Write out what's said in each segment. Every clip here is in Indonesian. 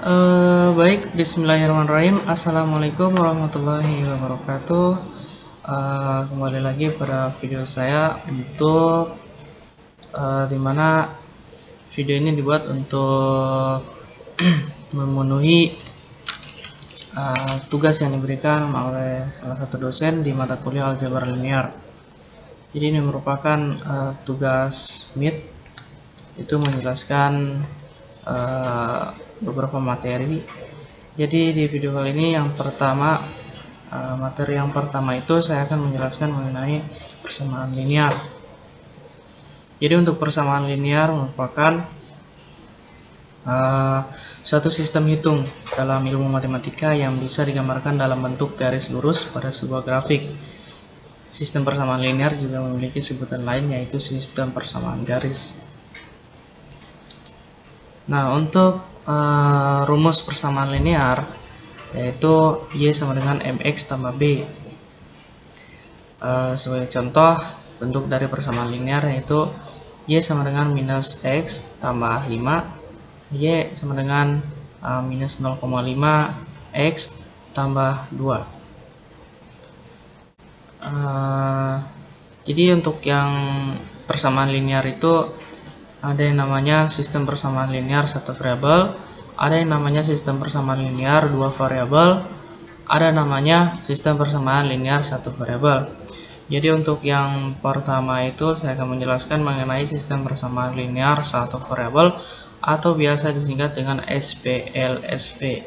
Baik, bismillahirrahmanirrahim. Assalamualaikum warahmatullahi wabarakatuh. Kembali lagi pada video saya untuk dimana video ini dibuat untuk memenuhi tugas yang diberikan oleh salah satu dosen di mata kuliah aljabar linear. Jadi ini merupakan tugas MIT, itu menjelaskan beberapa materi. Jadi di video kali ini yang pertama, materi yang pertama itu saya akan menjelaskan mengenai persamaan linear. Jadi untuk persamaan linear merupakan suatu sistem hitung dalam ilmu matematika yang bisa digambarkan dalam bentuk garis lurus pada sebuah grafik. Sistem persamaan linear juga memiliki sebutan lain, yaitu sistem persamaan garis. Nah, untuk rumus persamaan linear yaitu Y sama dengan MX tambah B. Sebagai contoh, bentuk dari persamaan linear yaitu Y sama dengan minus X tambah 5, Y sama dengan minus 0,5 X tambah 2. Jadi untuk yang persamaan linear itu ada yang namanya sistem persamaan linear satu variabel, ada yang namanya sistem persamaan linear dua variabel, ada namanya sistem persamaan linear satu variabel. Jadi untuk yang pertama itu saya akan menjelaskan mengenai sistem persamaan linear satu variabel atau biasa disingkat dengan SPLSV.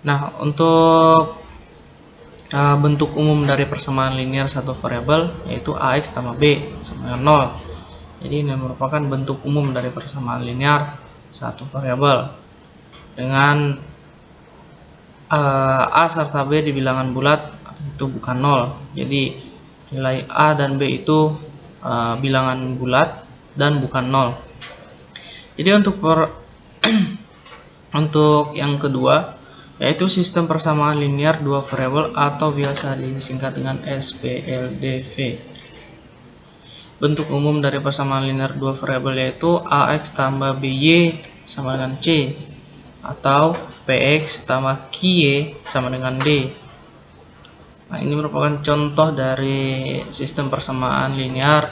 Nah, untuk bentuk umum dari persamaan linear satu variabel yaitu AX tambah B sama dengan 0. Jadi ini merupakan bentuk umum dari persamaan linear satu variabel dengan A serta B di bilangan bulat itu bukan 0. Jadi nilai A dan B itu bilangan bulat dan bukan 0. Jadi untuk yang kedua yaitu sistem persamaan linear dua variabel atau biasa disingkat dengan SPLDV. Bentuk umum dari persamaan linear dua variabel yaitu AX tambah BY sama dengan C atau PX tambah QY sama dengan D. Nah, ini merupakan contoh dari sistem persamaan linear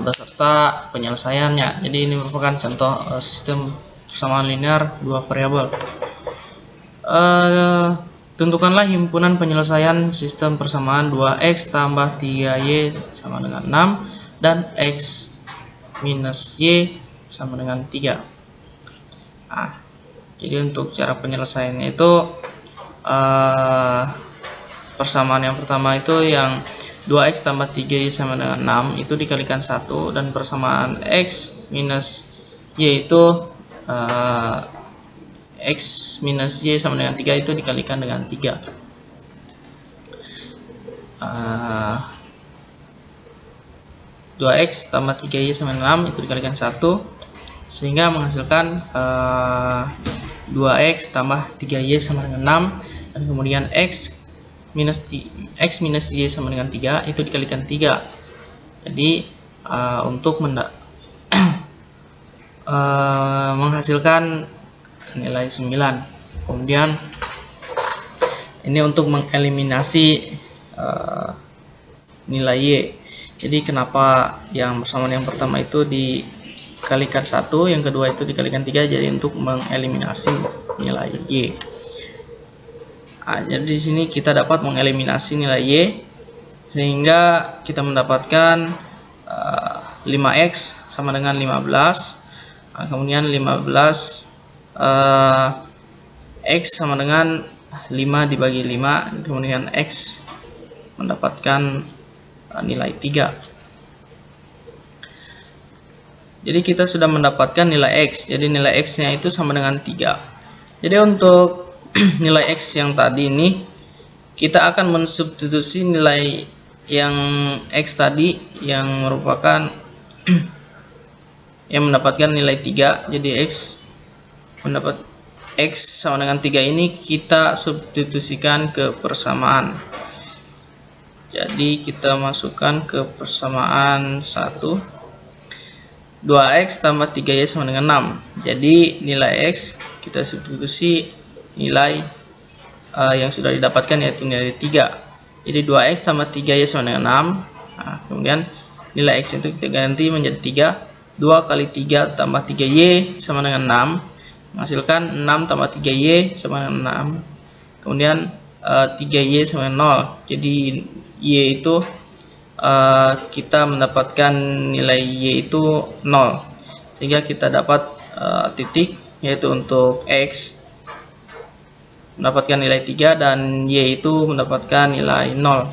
beserta penyelesaiannya. Jadi ini merupakan contoh sistem persamaan linear dua variabel. Tentukanlah himpunan penyelesaian sistem persamaan 2x tambah 3y sama dengan 6 dan x minus y sama dengan 3. Nah, jadi untuk cara penyelesaiannya itu persamaan yang pertama itu yang 2x tambah 3y sama dengan 6 itu dikalikan 1, dan persamaan x minus y itu X minus Y sama dengan 3 itu dikalikan dengan 3. 2x tambah 3y sama dengan 6 itu dikalikan 1 sehingga menghasilkan 2x tambah 3y sama dengan 6, dan kemudian x minus y sama dengan 3 itu dikalikan 3. Jadi untuk menghasilkan nilai 9. Kemudian ini untuk mengeliminasi nilai Y. Jadi kenapa yang persamaan yang pertama itu dikalikan 1, yang kedua itu dikalikan 3, jadi untuk mengeliminasi nilai Y. Nah, jadi di sini kita dapat mengeliminasi nilai Y sehingga kita mendapatkan 5x sama dengan 15. Nah, kemudian 15 X sama dengan 5 dibagi 5, kemudian X mendapatkan nilai 3. Jadi kita sudah mendapatkan nilai X, jadi nilai X nya itu sama dengan 3. Jadi untuk nilai X yang tadi ini kita akan mensubstitusi nilai yang X tadi yang merupakan yang mendapatkan nilai 3. Jadi mendapat X sama dengan 3 ini kita substitusikan ke persamaan. Jadi kita masukkan ke persamaan 1. 2x tambah 3y sama dengan 6. Jadi nilai x kita substitusi nilai yang sudah didapatkan, yaitu nilai 3. Jadi 2x tambah 3y sama dengan 6. Nah, kemudian nilai x itu kita ganti menjadi 3. 2 kali 3 tambah 3y sama dengan 6, menghasilkan 6 tambah 3y sama dengan 6. Kemudian 3y sama dengan 0. Jadi y itu kita mendapatkan nilai y itu 0, sehingga kita dapat titik, yaitu untuk x mendapatkan nilai 3 dan y itu mendapatkan nilai 0.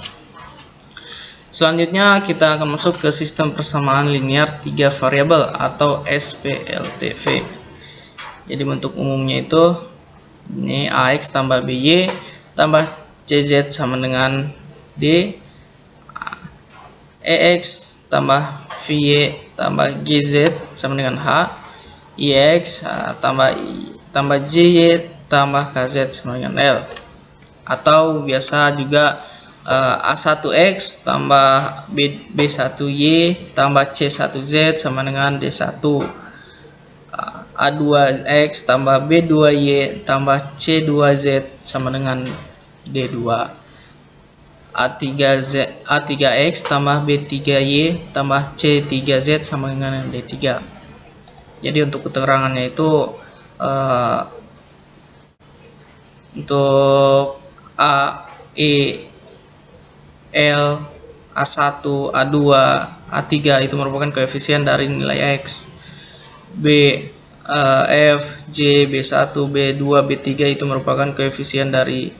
Selanjutnya kita akan masuk ke sistem persamaan linear 3 variabel atau SPLTV. Jadi bentuk umumnya itu ini AX tambah BY tambah CZ sama dengan D, EX tambah VY tambah GZ sama dengan H, IX tambah JY tambah KZ sama dengan L. Atau biasa juga A1X tambah B1Y tambah C1Z sama dengan D1, A2X tambah B2Y tambah C2Z sama dengan D2, A3X tambah B3Y tambah C3Z sama dengan D3. Jadi untuk keterangannya itu untuk A, E, L, A1, A2, A3 itu merupakan koefisien dari nilai X. B, F, J, B1, B2, B3 itu merupakan koefisien dari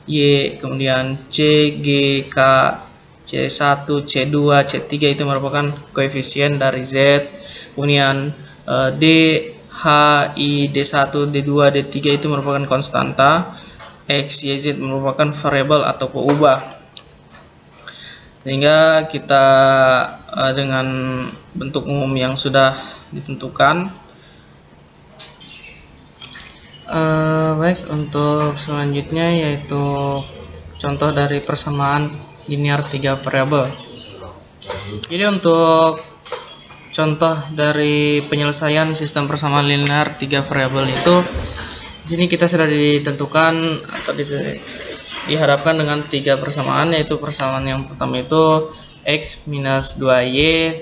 Y. Kemudian C, G, K, C1, C2, C3 itu merupakan koefisien dari Z. Kemudian D, H, I, D1, D2, D3 itu merupakan konstanta. X, Y, Z merupakan variabel atau peubah. Sehingga kita dengan bentuk umum yang sudah ditentukan, baik, untuk selanjutnya yaitu contoh dari persamaan linear 3 variabel. Jadi untuk contoh dari penyelesaian sistem persamaan linear 3 variabel itu, di sini kita sudah ditentukan atau dihadapkan dengan 3 persamaan, yaitu persamaan yang pertama itu x minus 2y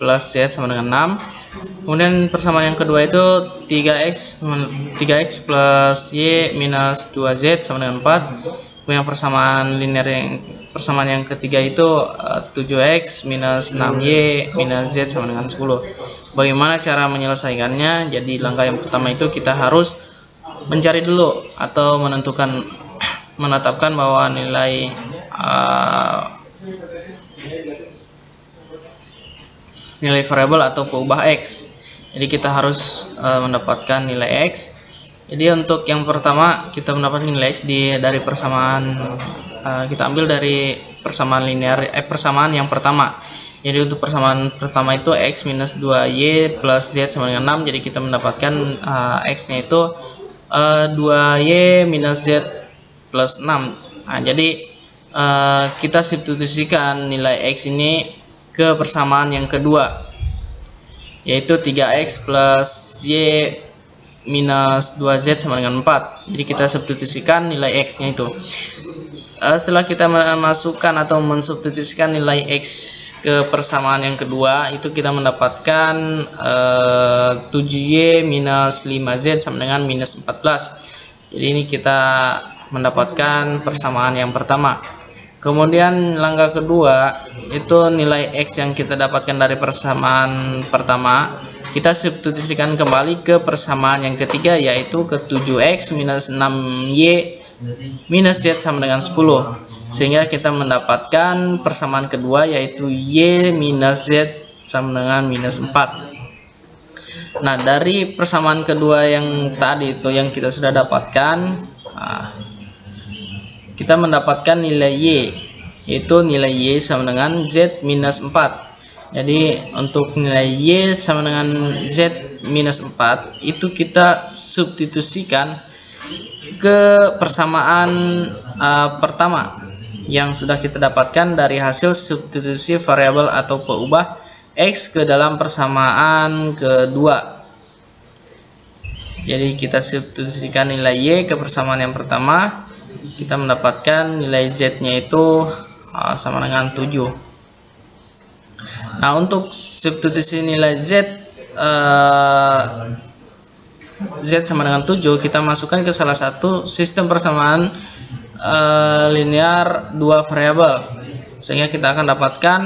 plus z sama dengan 6. Kemudian persamaan yang kedua itu 3x plus y minus 2z sama dengan 4. Kemudian persamaan yang ketiga itu 7x minus 6y minus z sama dengan 10. Bagaimana cara menyelesaikannya? Jadi langkah yang pertama itu kita harus mencari dulu atau menetapkan bahwa nilai variabel atau peubah x. Jadi kita harus mendapatkan nilai x. Jadi untuk yang pertama kita mendapatkan nilai x dari persamaan, kita ambil dari persamaan linear persamaan yang pertama. Jadi untuk persamaan pertama itu x minus 2y plus z sama dengan 6. Jadi kita mendapatkan x-nya itu 2y minus z plus 6. Nah, jadi kita substitusikan nilai x ini ke persamaan yang kedua, yaitu 3x plus y minus 2z sama dengan 4. Jadi kita substitusikan nilai x nya itu. Setelah kita masukkan atau mensubstitusikan nilai x ke persamaan yang kedua, itu kita mendapatkan 7y minus 5z sama dengan minus 14. Jadi ini kita mendapatkan persamaan yang pertama. Kemudian langkah kedua itu nilai x yang kita dapatkan dari persamaan pertama, kita substitusikan kembali ke persamaan yang ketiga, yaitu ke 7x minus 6y minus z sama dengan 10, sehingga kita mendapatkan persamaan kedua, yaitu y minus z sama dengan minus 4. Nah, dari persamaan kedua yang tadi itu yang kita sudah dapatkan, kita mendapatkan nilai y, yaitu nilai y sama dengan z minus 4. Jadi untuk nilai y sama dengan z minus 4 itu kita substitusikan ke persamaan pertama yang sudah kita dapatkan dari hasil substitusi variabel atau peubah X ke dalam persamaan kedua. Jadi kita substitusikan nilai Y ke persamaan yang pertama, kita mendapatkan nilai Z-nya itu sama dengan 7. Nah, untuk substitusi nilai Z sama dengan 7, kita masukkan ke salah satu sistem persamaan linear dua variabel, sehingga kita akan dapatkan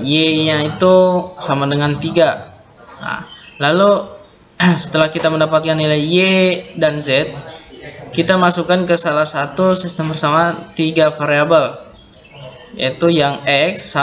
Y-nya itu sama dengan 3. Nah, lalu setelah kita mendapatkan nilai Y dan Z, kita masukkan ke salah satu sistem persamaan 3 variabel, yaitu yang X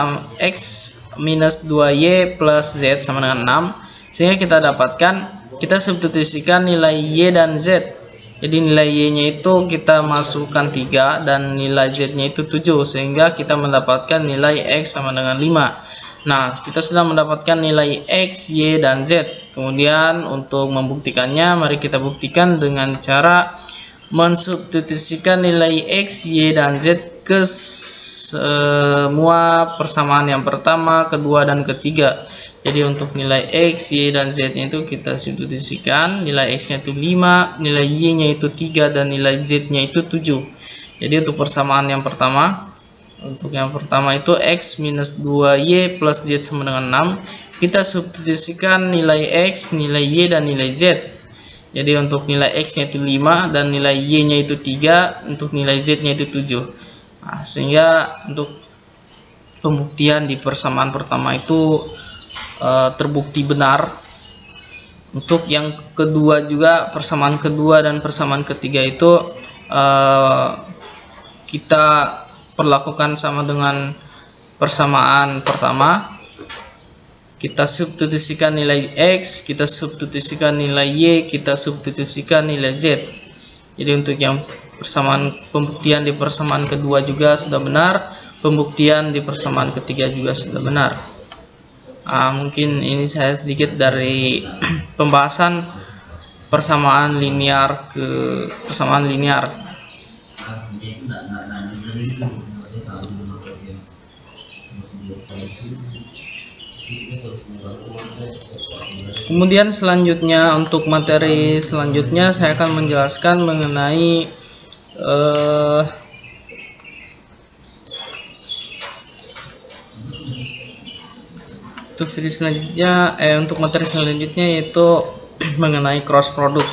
minus 2Y plus Z sama dengan 6, sehingga kita dapatkan, kita substitusikan nilai Y dan Z. Jadi nilai Y-nya itu kita masukkan 3 dan nilai Z-nya itu 7, sehingga kita mendapatkan nilai X sama dengan 5. Nah, kita sudah mendapatkan nilai X, Y, dan Z. Kemudian untuk membuktikannya, mari kita buktikan dengan cara mensubstitusikan nilai X, Y, dan Z ke semua persamaan yang pertama, kedua, dan ketiga. Jadi untuk nilai X, Y, dan Z-nya itu kita substitusikan. Nilai X-nya itu 5, nilai Y-nya itu 3, dan nilai Z-nya itu 7. Jadi untuk persamaan yang pertama, itu X minus 2Y plus Z sama dengan 6. Kita substitusikan nilai X, nilai Y, dan nilai Z. Jadi untuk nilai X-nya itu 5 dan nilai Y-nya itu 3, untuk nilai Z-nya itu 7. Nah, sehingga untuk pembuktian di persamaan pertama itu terbukti benar. Untuk yang kedua juga, persamaan kedua dan persamaan ketiga itu kita perlakukan sama dengan persamaan pertama. Kita substitusikan nilai X, kita substitusikan nilai Y, kita substitusikan nilai Z. Jadi untuk yang pembuktian di persamaan kedua juga sudah benar, pembuktian di persamaan ketiga juga sudah benar. Mungkin ini saya sedikit dari pembahasan persamaan linear ke persamaan linear. Kemudian selanjutnya, untuk materi selanjutnya saya akan menjelaskan mengenai untuk materi selanjutnya yaitu mengenai cross product.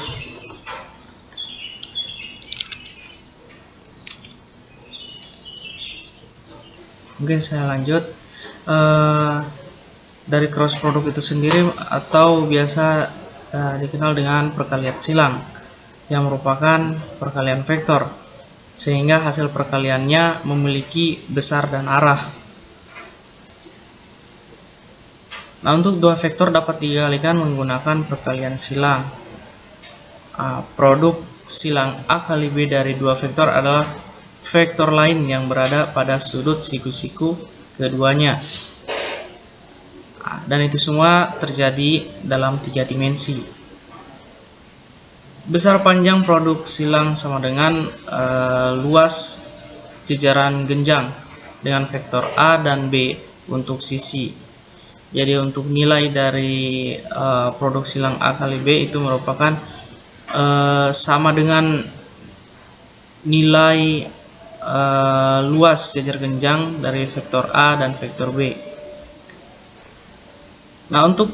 Mungkin saya lanjut. Dari cross product itu sendiri, atau biasa dikenal dengan perkalian silang, yang merupakan perkalian vektor, sehingga hasil perkaliannya memiliki besar dan arah. Nah, untuk dua vektor dapat dikalikan menggunakan perkalian silang. Produk silang A kali B dari dua vektor adalah vektor lain yang berada pada sudut siku-siku keduanya. Dan itu semua terjadi dalam 3 dimensi. Besar panjang produk silang sama dengan luas jejaran genjang dengan vektor A dan B untuk sisi. Jadi untuk nilai dari produk silang A kali B itu merupakan sama dengan nilai luas jejar genjang dari vektor A dan vektor B. Nah, untuk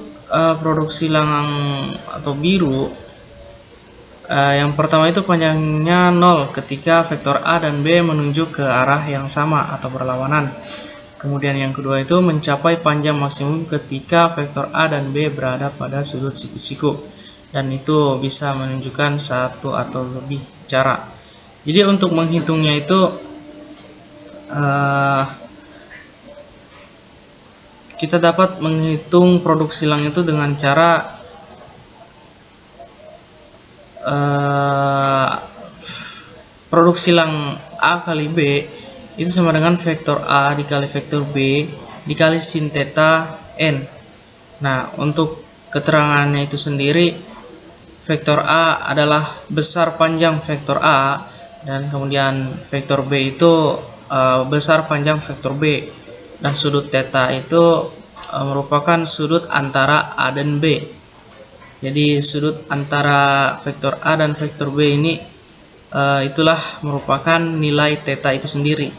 produk silang atau biru, yang pertama itu panjangnya 0 ketika vektor A dan B menunjuk ke arah yang sama atau berlawanan. Kemudian yang kedua itu mencapai panjang maksimum ketika vektor A dan B berada pada sudut siku-siku, dan itu bisa menunjukkan satu atau lebih cara. Jadi untuk menghitungnya itu kita dapat menghitung produk silang itu dengan cara produk silang A kali B itu sama dengan vektor A dikali vektor B dikali sin theta n. Nah, untuk keterangannya itu sendiri, vektor A adalah besar panjang vektor A, dan kemudian vektor B itu besar panjang vektor B, dan sudut theta itu merupakan sudut antara A dan B. Jadi sudut antara vektor A dan vektor B ini itulah merupakan nilai theta itu sendiri.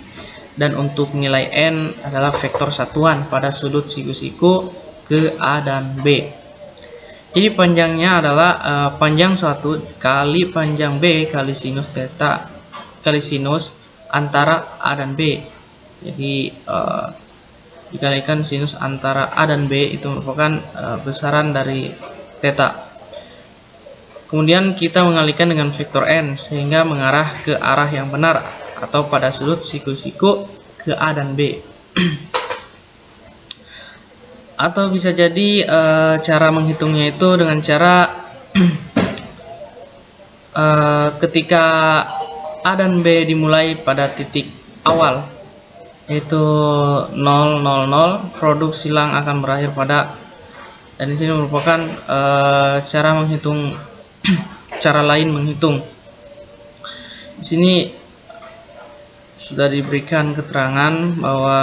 Dan untuk nilai n adalah vektor satuan pada sudut siku-siku ke A dan B. Jadi panjangnya adalah panjang suatu kali panjang B kali sinus theta kali sinus antara A dan B. Jadi dikalikan sinus antara A dan B itu merupakan besaran dari theta. Kemudian kita mengalihkan dengan vektor n sehingga mengarah ke arah yang benar atau pada sudut siku-siku ke A dan B. Atau bisa jadi cara menghitungnya itu dengan cara ketika A dan B dimulai pada titik awal yaitu 0, 0, 0, produk silang akan berakhir pada, dan di sini merupakan cara menghitung cara lain menghitung. Di sini sudah diberikan keterangan bahwa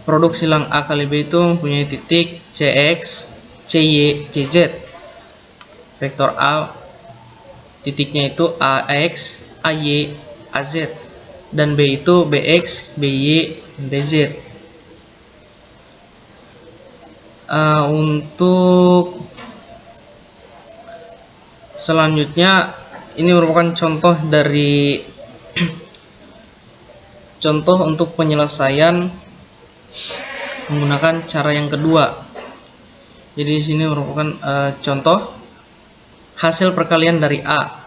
produk silang A kali B itu mempunyai titik CX, CY, CZ. Vektor A titiknya itu AX, AY, AZ, dan B itu BX, BY, BZ. Untuk selanjutnya ini merupakan contoh dari contoh untuk penyelesaian menggunakan cara yang kedua. Jadi di sini merupakan contoh hasil perkalian dari A.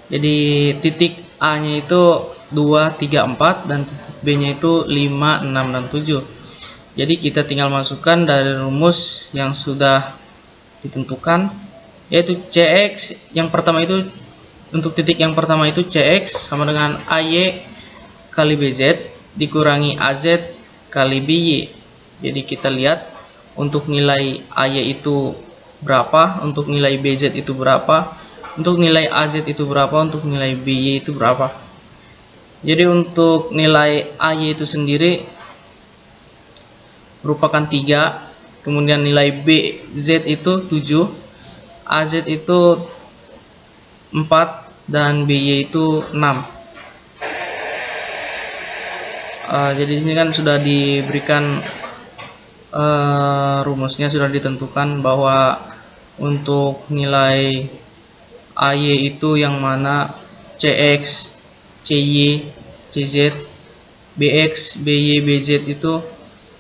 Jadi titik A-nya itu 2, 3, 4 dan titik B-nya itu 5, 6 dan 7. Jadi kita tinggal masukkan dari rumus yang sudah ditentukan, yaitu CX yang pertama itu, untuk titik yang pertama itu CX sama dengan AY kali BZ dikurangi AZ kali BY. Jadi kita lihat untuk nilai AY itu berapa, untuk nilai BZ itu berapa, untuk nilai AZ itu berapa, untuk nilai BY itu berapa. Jadi untuk nilai AY itu sendiri merupakan 3, kemudian nilai BZ itu 7, AZ itu 4 dan BY itu 6. Jadi di sini kan sudah diberikan rumusnya, sudah ditentukan bahwa untuk nilai AY itu yang mana CX, CY, CZ, BX, BY, BZ itu,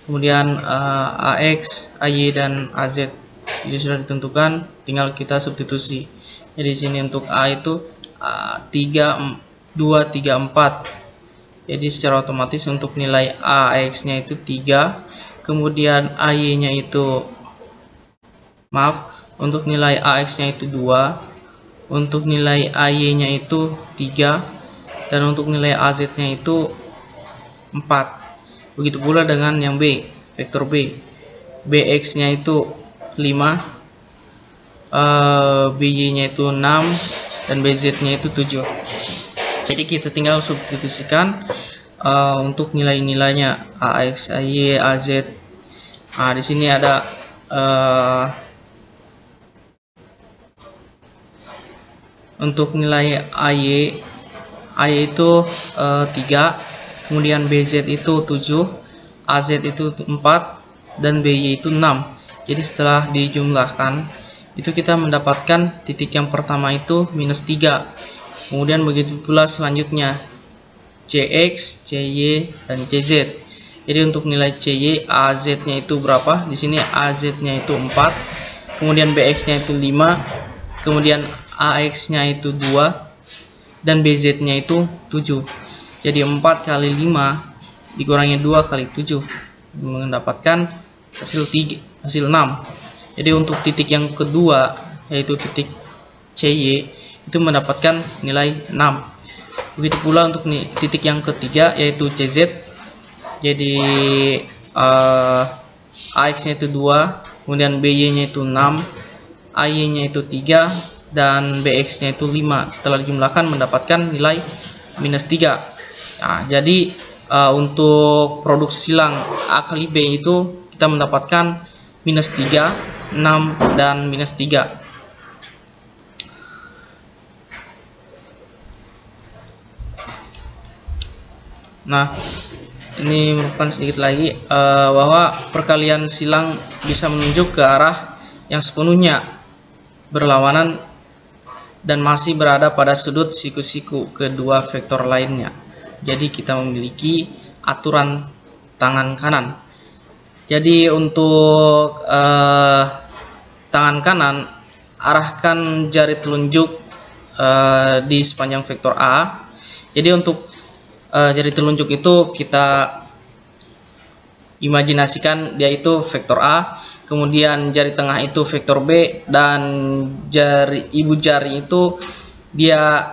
kemudian AX, AY dan AZ. Jadi sudah ditentukan, tinggal kita substitusi. Jadi di sini untuk A itu 2, 3, 4. Jadi secara otomatis untuk nilai AX-nya itu 3, kemudian AY-nya itu untuk nilai AX-nya itu 2, untuk nilai AY-nya itu 3, dan untuk nilai AZ-nya itu 4. Begitu pula dengan yang B, vektor B. BX-nya itu 5, BY-nya itu 6, dan BZ-nya itu 7. Jadi kita tinggal substitusikan untuk nilai-nilainya AX, AY, AZ. Nah, di sini ada untuk nilai AY itu 3, kemudian BZ itu 7, AZ itu 4, dan BY itu 6. Jadi setelah dijumlahkan itu kita mendapatkan titik yang pertama itu -3. Kemudian begitu pula selanjutnya CX, CY, dan CZ. Jadi untuk nilai CY, AZ-nya itu berapa? Di sini AZ-nya itu 4, kemudian BX-nya itu 5, kemudian AX-nya itu 2, dan BZ-nya itu 7. Jadi 4 kali 5 dikurangi 2 kali 7 mendapatkan hasil 6. Jadi untuk titik yang kedua yaitu titik CY itu mendapatkan nilai 6. Begitu pula untuk titik yang ketiga yaitu CZ. Jadi AX-nya itu 2, kemudian BY-nya itu 6, AY-nya itu 3, dan BX-nya itu 5. Setelah dijumlahkan mendapatkan nilai -3. Nah, jadi untuk produk silang A kali B itu kita mendapatkan minus 3, 6, dan minus 3. Nah, ini merupakan sedikit lagi bahwa perkalian silang bisa menunjuk ke arah yang sepenuhnya berlawanan dan masih berada pada sudut siku-siku kedua vektor lainnya. Jadi kita memiliki aturan tangan kanan. Jadi untuk tangan kanan, arahkan jari telunjuk di sepanjang vektor A. Jadi untuk jari telunjuk itu kita imajinasikan dia itu vektor A, kemudian jari tengah itu vektor B, dan ibu jari itu dia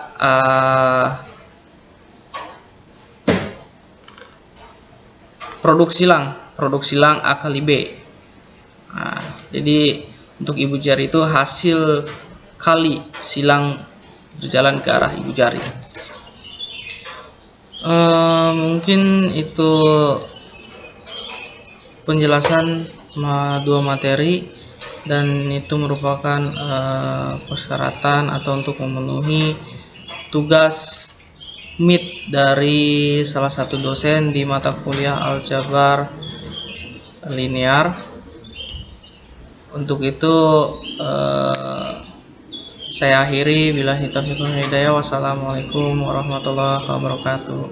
produk silang A kali B. Nah, jadi untuk ibu jari itu hasil kali silang berjalan ke arah ibu jari. Mungkin itu penjelasan dua materi, dan itu merupakan persyaratan atau untuk memenuhi tugas MIT dari salah satu dosen di mata kuliah aljabar linear. Untuk itu saya akhiri. Billahi taufiq wal hidayah. Wassalamualaikum warahmatullahi wabarakatuh.